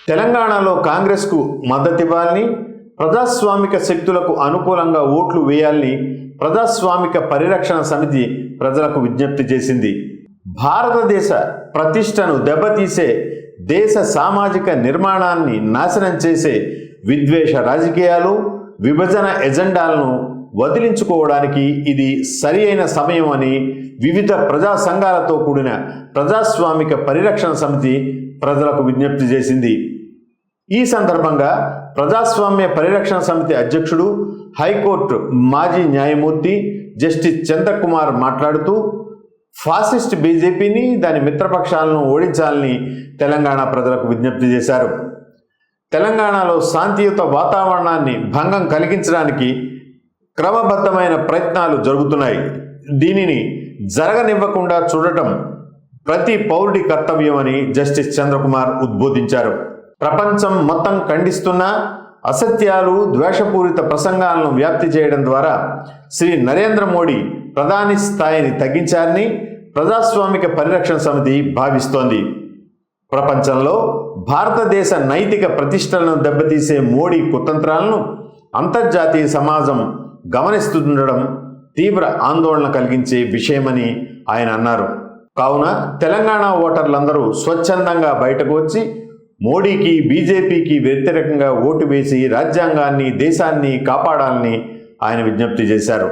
తెలంగాణలో కాంగ్రెస్కు మద్దతివ్వాలని, ప్రజాస్వామిక శక్తులకు అనుకూలంగా ఓట్లు వేయాలని ప్రజాస్వామిక పరిరక్షణ సమితి ప్రజలకు విజ్ఞప్తి చేసింది. భారతదేశ ప్రతిష్టను దెబ్బతీసే, దేశ సామాజిక నిర్మాణాన్ని నాశనం చేసే విద్వేష రాజకీయాలు, విభజన ఎజెండాలను వదిలించుకోవడానికి ఇది సరి అయిన సమయం అని వివిధ ప్రజా సంఘాలతో కూడిన ప్రజాస్వామిక పరిరక్షణ సమితి ప్రజలకు విజ్ఞప్తి చేసింది. ఈ సందర్భంగా ప్రజాస్వామ్య పరిరక్షణ సమితి అధ్యక్షుడు, హైకోర్టు మాజీ న్యాయమూర్తి జస్టిస్ చంద్రకుమార్ మాట్లాడుతూ, ఫాసిస్ట్ బీజేపీని, దాని మిత్రపక్షాలను ఓడించాలని తెలంగాణ ప్రజలకు విజ్ఞప్తి చేశారు. తెలంగాణలో శాంతియుత వాతావరణాన్ని భంగం కలిగించడానికి క్రమబద్ధమైన ప్రయత్నాలు జరుగుతున్నాయి. దీనిని జరగనివ్వకుండా చూడటం ప్రతి పౌరుడి కర్తవ్యమని జస్టిస్ చంద్రకుమార్ ఉద్బోధించారు. ప్రపంచం మొత్తం ఖండిస్తున్న అసత్యాలు, ద్వేషపూరిత ప్రసంగాలను వ్యాప్తి చేయడం ద్వారా శ్రీ నరేంద్ర మోడీ ప్రధాని స్థాయిని తగ్గించారని ప్రజాస్వామిక పరిరక్షణ సమితి భావిస్తోంది. ప్రపంచంలో భారతదేశ నైతిక ప్రతిష్టలను దెబ్బతీసే మోడీ కుతంత్రాలను అంతర్జాతీయ సమాజం గమనిస్తుండడం తీవ్ర ఆందోళన కలిగించే విషయమని ఆయన అన్నారు. కావున తెలంగాణ ఓటర్లందరూ స్వచ్ఛందంగా బయటకు వచ్చి మోడీకి, బీజేపీకి వ్యతిరేకంగా ఓటు వేసి రాజ్యాంగాన్ని, దేశాన్ని కాపాడాలని ఆయన విజ్ఞప్తి చేశారు.